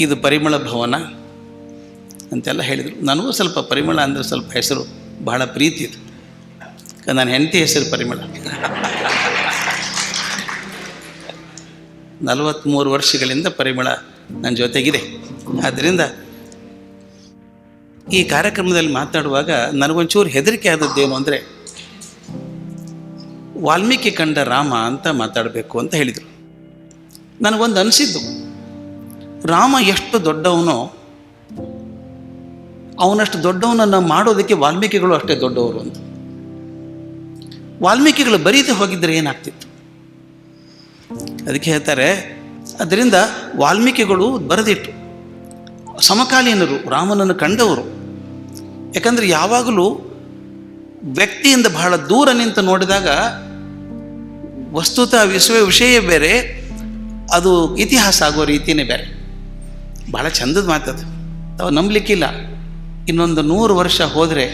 ಇದು ಪರಿಮಳ ಭವನ ಅಂತೆಲ್ಲ ಹೇಳಿದರು. ನನಗೂ ಸ್ವಲ್ಪ ಪರಿಮಳ ಅಂದರೆ ಸ್ವಲ್ಪ ಹೆಸರು ಬಹಳ ಪ್ರೀತಿ ಇದು. ನನ್ನ ಹೆಂಡತಿ ಹೆಸರು ಪರಿಮಳ. 43 ವರ್ಷಗಳಿಂದ ಪರಿಮಳ ನನ್ನ ಜೊತೆಗಿದೆ. ಆದ್ದರಿಂದ ಈ ಕಾರ್ಯಕ್ರಮದಲ್ಲಿ ಮಾತಾಡುವಾಗ ನನಗೊಂಚೂರು ಹೆದರಿಕೆ ಆದದ್ದೇನು ಅಂದರೆ, ವಾಲ್ಮೀಕಿ ಕಂಡ ರಾಮ ಅಂತ ಮಾತಾಡಬೇಕು ಅಂತ ಹೇಳಿದರು. ನನಗೊಂದು ಅನಿಸಿದ್ದು, ರಾಮ ಎಷ್ಟು ದೊಡ್ಡವನೋ ಅವನಷ್ಟು ದೊಡ್ಡವನನ್ನು ಮಾಡೋದಕ್ಕೆ ವಾಲ್ಮೀಕಿಗಳು ಅಷ್ಟೇ ದೊಡ್ಡವರು ಅಂತ. ವಾಲ್ಮೀಕಿಗಳು ಬರೀದೆ ಹೋಗಿದ್ದರೆ ಏನಾಗ್ತಿತ್ತು? ಅದಕ್ಕೆ ಹೇಳ್ತಾರೆ, ಅದರಿಂದ ವಾಲ್ಮೀಕಿಗಳು ಬರೆದಿಟ್ಟು ಸಮಕಾಲೀನರು, ರಾಮನನ್ನು ಕಂಡವರು. ಯಾಕಂದರೆ ಯಾವಾಗಲೂ ವ್ಯಕ್ತಿಯಿಂದ ಬಹಳ ದೂರ ನಿಂತು ನೋಡಿದಾಗ ವಸ್ತುತಃ ವಿಷಯ ಬೇರೆ, ಅದು ಇತಿಹಾಸ ಆಗೋ ರೀತಿಯೇ ಬೇರೆ. ಭಾಳ ಚಂದದ ಮಾತದು, ತಾವು ನಂಬಲಿಕ್ಕಿಲ್ಲ. ಇನ್ನೊಂದು 100 ವರ್ಷ ಹೋದರೆ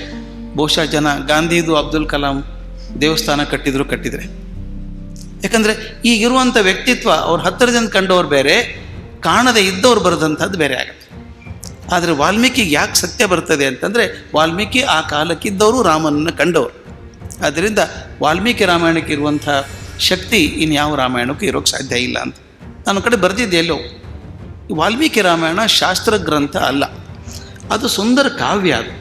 ಬಹುಶಃ ಜನ ಗಾಂಧಿದು ಅಬ್ದುಲ್ ಕಲಾಂ ದೇವಸ್ಥಾನ ಕಟ್ಟಿದ್ರೆ. ಯಾಕಂದರೆ ಈಗಿರುವಂಥ ವ್ಯಕ್ತಿತ್ವ ಅವ್ರ ಹತ್ತಿರದಿಂದ ಕಂಡವ್ರು ಬೇರೆ, ಕಾಣದೇ ಇದ್ದವ್ರು ಬರೆದಂಥದ್ದು ಬೇರೆ ಆಗುತ್ತೆ. ಆದರೆ ವಾಲ್ಮೀಕಿಗೆ ಯಾಕೆ ಸತ್ಯ ಬರ್ತದೆ ಅಂತಂದರೆ, ವಾಲ್ಮೀಕಿ ಆ ಕಾಲಕ್ಕಿದ್ದವರು, ರಾಮನನ್ನು ಕಂಡವರು. ಆದ್ದರಿಂದ ವಾಲ್ಮೀಕಿ ರಾಮಾಯಣಕ್ಕೆ ಇರುವಂಥ ಶಕ್ತಿ ಇನ್ಯಾವ ರಾಮಾಯಣಕ್ಕೂ ಇರೋಕ್ಕೆ ಸಾಧ್ಯ ಇಲ್ಲ ಅಂತ ನಾನು ಕಡೆ ಬರೆದಿದ್ದೆ ಎಲ್ಲೋ. ವಾಲ್ಮೀಕಿ ರಾಮಾಯಣ ಶಾಸ್ತ್ರ ಗ್ರಂಥ ಅಲ್ಲ, ಅದು ಸುಂದರ ಕಾವ್ಯ. ಅದು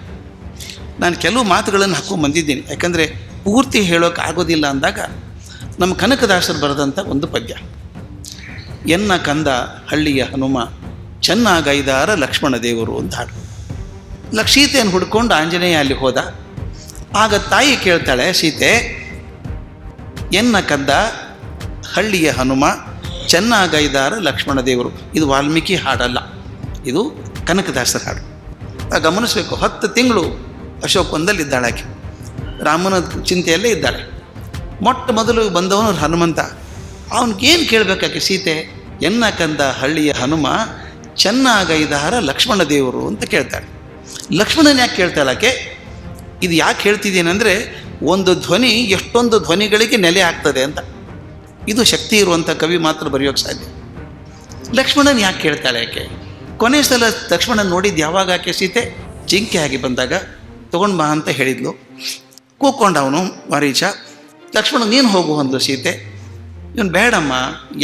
ನಾನು ಕೆಲವು ಮಾತುಗಳನ್ನು ಹಾಕ್ಕೊಂಡು ಬಂದಿದ್ದೀನಿ, ಯಾಕಂದರೆ ಪೂರ್ತಿ ಹೇಳೋಕೆ ಆಗೋದಿಲ್ಲ ಅಂದಾಗ ನಮ್ಮ ಕನಕದಾಸರು ಬರೆದಂಥ ಒಂದು ಪದ್ಯ. ಎನ್ನ ಕಂದ ಹಳ್ಳಿಯ ಹನುಮ ಚೆನ್ನಾಗೈದಾರ ಲಕ್ಷ್ಮಣ ದೇವರು ಅಂತ ಹಾಡು. ಸೀತೆಯನ್ನು ಹುಡ್ಕೊಂಡು ಆಂಜನೇಯ ಅಲ್ಲಿ ಹೋದ. ಆಗ ತಾಯಿ ಕೇಳ್ತಾಳೆ, ಸೀತೆ, ಎನ್ನ ಕಂದ ಹಳ್ಳಿಯ ಹನುಮ ಚೆನ್ನಾಗೈದಾರ ಲಕ್ಷ್ಮಣ ದೇವರು. ಇದು ವಾಲ್ಮೀಕಿ ಹಾಡಲ್ಲ, ಇದು ಕನಕದಾಸರ ಹಾಡು. ಗಮನಿಸಬೇಕು. 10 ತಿಂಗಳು ಅಶೋಕವನದಲ್ಲಿ ಇದ್ದಾಳೆ ಆಕೆ, ರಾಮನ ಚಿಂತೆಯಲ್ಲೇ ಇದ್ದಾಳೆ. ಮೊಟ್ಟ ಮೊದಲು ಬಂದವನು ಹನುಮಂತ. ಅವನಿಗೇನು ಕೇಳಬೇಕಾಕೆ ಸೀತೆ? ಎನ್ನ ಕಂದ ಹಳ್ಳಿಯ ಹನುಮ ಚೆನ್ನಾಗೈದಾರ ಲಕ್ಷ್ಮಣ ದೇವರು ಅಂತ ಕೇಳ್ತಾಳೆ. ಲಕ್ಷ್ಮಣನ ಯಾಕೆ ಕೇಳ್ತಾಳೆ ಆಕೆ? ಇದು ಯಾಕೆ ಹೇಳ್ತಿದ್ದೀನಂದರೆ, ಒಂದು ಧ್ವನಿ ಎಷ್ಟೊಂದು ಧ್ವನಿಗಳಿಗೆ ನೆಲೆ ಆಗ್ತದೆ ಅಂತ. ಇದು ಶಕ್ತಿ ಇರುವಂಥ ಕವಿ ಮಾತ್ರ ಬರೆಯೋಕ್ಕೆ ಸಾಧ್ಯ. ಲಕ್ಷ್ಮಣನ ಯಾಕೆ ಕೇಳ್ತಾಳೆ ಆಕೆ? ಕೊನೆ ಸಲ ಲಕ್ಷ್ಮಣನ ನೋಡಿದ್ದು ಯಾವಾಗ ಆಕೆ ಸೀತೆ? ಜಿಂಕೆ ಆಗಿ ಬಂದಾಗ ತೊಗೊಂಡು ಬಾ ಅಂತ ಹೇಳಿದ್ಲು. ಕೂತ್ಕೊಂಡವನು ಮಾರೀಚ. ಲಕ್ಷ್ಮಣ ನೀನು ಹೋಗು ಅಂದ್ಲು ಸೀತೆ. ಇವನು ಬೇಡಮ್ಮ,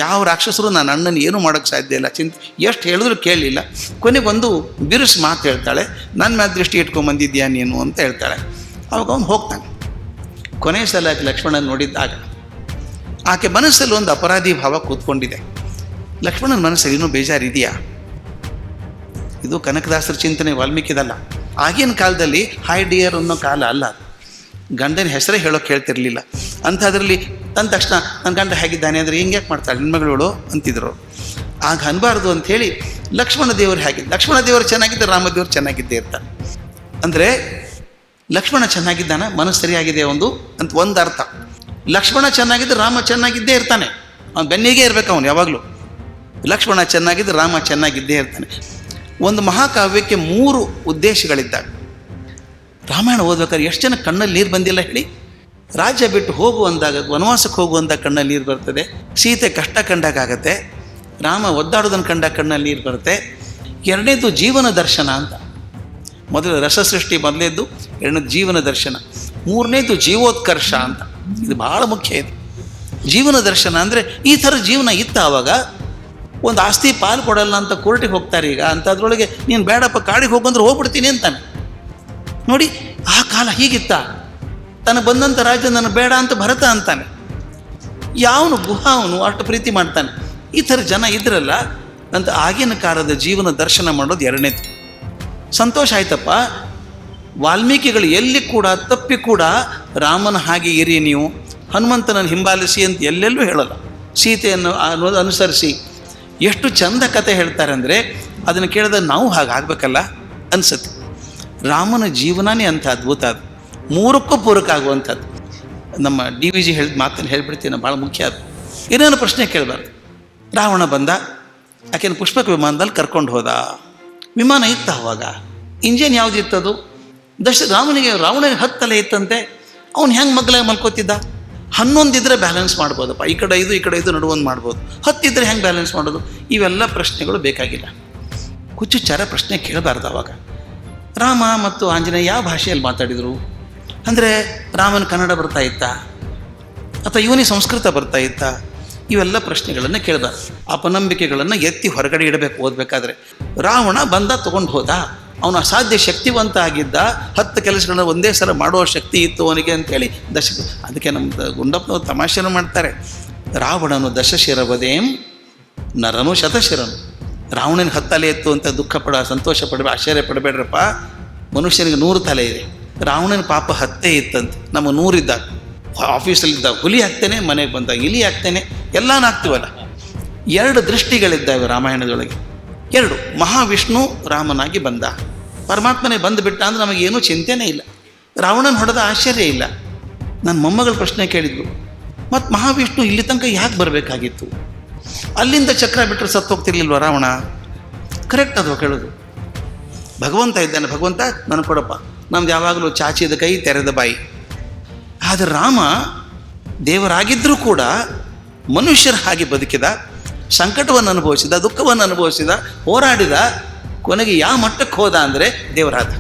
ಯಾವ ರಾಕ್ಷಸರು ನನ್ನ ಅಣ್ಣನ ಏನೂ ಮಾಡೋಕ್ಕೆ ಸಾಧ್ಯ ಇಲ್ಲ, ಎಷ್ಟು ಹೇಳಿದ್ರು ಕೇಳಲಿಲ್ಲ. ಕೊನೆಗೊಂದು ಬಿರುಸು ಮಾತು ಹೇಳ್ತಾಳೆ, ನನ್ನ ಮೇಲೆ ದೃಷ್ಟಿ ಇಟ್ಕೊಂಬಂದಿದ್ಯಾ ನೀನು ಅಂತ ಹೇಳ್ತಾಳೆ. ಅವಾಗ ಅವನು ಹೋಗ್ತಾನೆ. ಕೊನೆ ಸಲ ಲಕ್ಷ್ಮಣನ ನೋಡಿದ್ದಾಗ ಆಕೆ ಮನಸ್ಸಲ್ಲಿ ಒಂದು ಅಪರಾಧಿ ಭಾವ ಕೂತ್ಕೊಂಡಿದೆ. ಲಕ್ಷ್ಮಣನ ಮನಸ್ಸಲ್ಲಿ ಇನ್ನೂ ಬೇಜಾರಿದೆಯಾ? ಇದು ಕನಕದಾಸರ ಚಿಂತನೆ, ವಾಲ್ಮೀಕಿದಲ್ಲ. ಆಗಿನ ಕಾಲದಲ್ಲಿ ಹಾಯ್ ಡಿಯರ್ ಅನ್ನೋ ಕಾಲ ಅಲ್ಲ. ಗಂಡನ ಹೆಸರೇ ಹೇಳೋಕೆ ಹೇಳ್ತಿರ್ಲಿಲ್ಲ. ಅಂಥದ್ರಲ್ಲಿ ತಂದ ತಕ್ಷಣ ನನ್ನ ಗಂಡ ಹೇಗಿದ್ದಾನೆ ಅಂದರೆ ಹಿಂಗೆ ಯಾಕೆ ಮಾಡ್ತಾಳೆ ಹೆಣ್ಮಗಳು ಅಂತಿದ್ರು. ಆಗ ಅನ್ಬಾರ್ದು ಅಂಥೇಳಿ ಲಕ್ಷ್ಮಣ ದೇವರು ಹೇಗಿದ್ದು, ಲಕ್ಷ್ಮಣ ದೇವರು ಚೆನ್ನಾಗಿದ್ದರೆ ರಾಮದೇವರು ಚೆನ್ನಾಗಿದ್ದೇ ಇರ್ತಾನೆ. ಅಂದರೆ ಲಕ್ಷ್ಮಣ ಚೆನ್ನಾಗಿದ್ದಾನ, ಮನಸ್ಸು ಸರಿಯಾಗಿದೆ ಒಂದು ಅರ್ಥ. ಲಕ್ಷ್ಮಣ ಚೆನ್ನಾಗಿದ್ದರೆ ರಾಮ ಚೆನ್ನಾಗಿದ್ದೇ ಇರ್ತಾನೆ. ಅವ್ನು ಬೆನ್ನಿಗೆ ಇರಬೇಕು ಅವನು ಯಾವಾಗಲೂ. ಲಕ್ಷ್ಮಣ ಚೆನ್ನಾಗಿದ್ದರೆ ರಾಮ ಚೆನ್ನಾಗಿದ್ದೇ ಇರ್ತಾನೆ. ಒಂದು ಮಹಾಕಾವ್ಯಕ್ಕೆ 3 ಉದ್ದೇಶಗಳಿದ್ದಾಗ ರಾಮಾಯಣ ಓದ್ಬೇಕಾದ್ರೆ ಎಷ್ಟು ಜನ ಕಣ್ಣಲ್ಲಿ ನೀರು ಬಂದಿಲ್ಲ ಹೇಳಿ? ರಾಜ್ಯ ಬಿಟ್ಟು ಹೋಗುವಂದಾಗ, ವನವಾಸಕ್ಕೆ ಹೋಗುವಂದಾಗ ಕಣ್ಣಲ್ಲಿ ನೀರು ಬರ್ತದೆ. ಸೀತೆ ಕಷ್ಟ ಕಂಡಾಗತ್ತೆ, ರಾಮ ಒದ್ದಾಡೋದನ್ನು ಕಂಡಾಗ ಕಣ್ಣಲ್ಲಿ ನೀರು ಬರುತ್ತೆ. 2ನೇದು ಜೀವನ ದರ್ಶನ ಅಂತ. ಮೊದಲು ರಸಸೃಷ್ಟಿ ಮೊದಲೇದ್ದು, 2ನೇದು ಜೀವನ ದರ್ಶನ, 3ನೇದು ಜೀವೋತ್ಕರ್ಷ ಅಂತ. ಇದು ಭಾಳ ಮುಖ್ಯ. ಇದು ಜೀವನ ದರ್ಶನ ಅಂದರೆ ಈ ಥರ ಜೀವನ ಇತ್ತು ಆವಾಗ. ಒಂದು ಆಸ್ತಿ ಪಾಲು ಕೊಡಲ್ಲ ಅಂತ ಕೋರ್ಟಿಗೆ ಹೋಗ್ತಾರೆ ಈಗ. ಅಂಥದ್ರೊಳಗೆ ನೀನು ಬೇಡಪ್ಪ ಕಾಡಿಗೆ ಹೋಗಂದ್ರೆ ಹೋಗ್ಬಿಡ್ತೀನಿ ಅಂತಾನೆ. ನೋಡಿ, ಆ ಕಾಲ ಹೀಗಿತ್ತ. ತನಗೆ ಬಂದಂಥ ರಾಜ್ಯ ನನಗೆ ಬೇಡ ಅಂತ ಭರತ ಅಂತಾನೆ. ಯಾವನು ಗುಹಾವನು ಅಷ್ಟು ಪ್ರೀತಿ ಮಾಡ್ತಾನೆ. ಈ ಥರ ಜನ ಇದ್ರಲ್ಲ ಅಂತ. ಆಗಿನ ಕಾಲದ ಜೀವನ ದರ್ಶನ ಮಾಡೋದು 2ನೇದು. ಸಂತೋಷ ಆಯ್ತಪ್ಪ. ವಾಲ್ಮೀಕಿಗಳು ಎಲ್ಲಿ ಕೂಡ ತಪ್ಪಿ ಕೂಡ ರಾಮನ ಹಾಗೆ ಇರಿ ನೀವು, ಹನುಮಂತನನ್ನು ಹಿಂಬಾಲಿಸಿ ಅಂತ ಎಲ್ಲೆಲ್ಲೂ ಹೇಳಲ್ಲ. ಸೀತೆಯನ್ನು ಅನುಸರಿಸಿ ಎಷ್ಟು ಚಂದ ಕತೆ ಹೇಳ್ತಾರೆ ಅಂದರೆ, ಅದನ್ನು ಕೇಳಿದಾಗ ನಾವು ಹಾಗೆ ಆಗಬೇಕಲ್ಲ ಅನಿಸುತ್ತೆ. ರಾಮನ ಜೀವನನೇ ಅಂಥ ಅದ್ಭುತ. ಅದು 3ಕ್ಕೂ ಪೂರಕ ಆಗುವಂಥದ್ದು. ನಮ್ಮ DVG ಹೇಳಿದ ಮಾತನ್ನು ಹೇಳ್ಬಿಡ್ತೀನಿ, ಭಾಳ ಮುಖ್ಯ. ಅದು ಏನೇನು ಪ್ರಶ್ನೆ ಕೇಳಬಾರ್ದು. ರಾವಣ ಬಂದ, ಆಕೆನ ಪುಷ್ಪಕ ವಿಮಾನದಲ್ಲಿ ಕರ್ಕೊಂಡು ಹೋದ. ವಿಮಾನ ಇತ್ತು ಅವಾಗ, ಇಂಜಿನ್ ಯಾವುದಿತ್ತದು? ರಾವಣಿಗೆ 10 ತಲೆ ಇತ್ತಂತೆ. ಅವ್ನು ಹೆಂಗೆ ಮಗ್ಲಾಗಿ ಮಲ್ಕೋತಿದ್ದ? 11 ಇದ್ದರೆ ಬ್ಯಾಲೆನ್ಸ್ ಮಾಡ್ಬೋದಪ್ಪ. ಈ ಕಡೆ 5 ಈ ಕಡೆ 5 ನಡುವೊಂದು ಮಾಡ್ಬೋದು. 10 ಇದ್ದರೆ ಹೆಂಗೆ ಬ್ಯಾಲೆನ್ಸ್ ಮಾಡೋದು? ಇವೆಲ್ಲ ಪ್ರಶ್ನೆಗಳು ಬೇಕಾಗಿಲ್ಲ. ಹುಚ್ಚುಚ್ಚಾರ ಪ್ರಶ್ನೆ ಕೇಳಬಾರ್ದು. ಅವಾಗ ರಾಮ ಮತ್ತು ಆಂಜನೇಯ ಯಾವ ಭಾಷೆಯಲ್ಲಿ ಮಾತಾಡಿದರು ಅಂದರೆ ರಾಮನ ಕನ್ನಡ ಬರ್ತಾ ಇತ್ತಾ ಅಥವಾ ಇವನಿಗೆ ಸಂಸ್ಕೃತ ಬರ್ತಾ ಇತ್ತಾ? ಇವೆಲ್ಲ ಪ್ರಶ್ನೆಗಳನ್ನು ಕೇಳಬಾರ್ದು. ಅಪನಂಬಿಕೆಗಳನ್ನು ಎತ್ತಿ ಹೊರಗಡೆ ಇಡಬೇಕು. ಓದಬೇಕಾದ್ರೆ ರಾವಣ ಬಂದ ತೊಗೊಂಡು ಹೋದ, ಅವನು ಅಸಾಧ್ಯ ಶಕ್ತಿವಂತ ಆಗಿದ್ದ, 10 ಕೆಲಸಗಳನ್ನ ಒಂದೇ ಸಲ ಮಾಡುವ ಶಕ್ತಿ ಇತ್ತು ಅವನಿಗೆ ಅಂತೇಳಿ ಅದಕ್ಕೆ ನಮ್ಮ ಗುಂಡಪ್ಪನವ್ರು ತಮಾಷೆನೂ ಮಾಡ್ತಾರೆ. ರಾವಣನು ದಶಶಿರವದೇಂ ನರನು ಶತಶಿರನು. ರಾವಣನ 10 ತಲೆ ಇತ್ತು ಅಂತ ದುಃಖ ಸಂತೋಷ ಪಡಬೇಡ, ಆಶ್ಚರ್ಯ ಪಡಬೇಡ್ರಪ್ಪ. ಮನುಷ್ಯನಿಗೆ 100 ತಲೆ ಇದೆ, ರಾವಣನ ಪಾಪ 10 ಇತ್ತಂತೆ. ನಮ್ಮ 100 ಇದ್ದಾಗ ಆಫೀಸಲ್ಲಿದ್ದಾಗ ಹುಲಿ ಹಾಕ್ತೇನೆ, ಮನೆಗೆ ಬಂದಾಗ ಇಲಿ ಹಾಕ್ತೇನೆ, ಎಲ್ಲನೂ ಹಾಕ್ತೀವಲ್ಲ. 2 ದೃಷ್ಟಿಗಳಿದ್ದಾವೆ ರಾಮಾಯಣದೊಳಗೆ. 2 ಮಹಾವಿಷ್ಣು ರಾಮನಾಗಿ ಬಂದ, ಪರಮಾತ್ಮನೇ ಬಂದುಬಿಟ್ಟ ಅಂದರೆ ನಮಗೇನೂ ಚಿಂತೆನೇ ಇಲ್ಲ. ರಾವಣನ ಹೊಡೆದ ಆಶ್ಚರ್ಯ ಇಲ್ಲ. ನನ್ನ ಮೊಮ್ಮಗಳ ಪ್ರಶ್ನೆ ಕೇಳಿದ್ಲು, ಮತ್ತು ಮಹಾವಿಷ್ಣು ಇಲ್ಲಿ ತನಕ ಯಾಕೆ ಬರಬೇಕಾಗಿತ್ತು? ಅಲ್ಲಿಂದ ಚಕ್ರ ಬಿಟ್ಟರೆ ಸತ್ತು ಹೋಗ್ತಿರ್ಲಿಲ್ವ ರಾವಣ? ಕರೆಕ್ಟ್ ಅದು ಕೇಳೋದು. ಭಗವಂತ ಇದ್ದಾನೆ, ಭಗವಂತ ನನಗೆ ಕೊಡಪ್ಪ, ನಮ್ದು ಯಾವಾಗಲೂ ಚಾಚಿದ ಕೈ ತೆರೆದ ಬಾಯಿ. ಆದರೆ ರಾಮ ದೇವರಾಗಿದ್ದರೂ ಕೂಡ ಮನುಷ್ಯರ ಹಾಗೆ ಬದುಕಿದ, ಸಂಕಟವನ್ನು ಅನುಭವಿಸಿದ, ದುಃಖವನ್ನು ಅನುಭವಿಸಿದ, ಹೋರಾಡಿದ, ಕೊನೆಗೆ ಯಾವ ಮಟ್ಟಕ್ಕೆ ಹೋದ ಅಂದರೆ ದೇವರಾದ.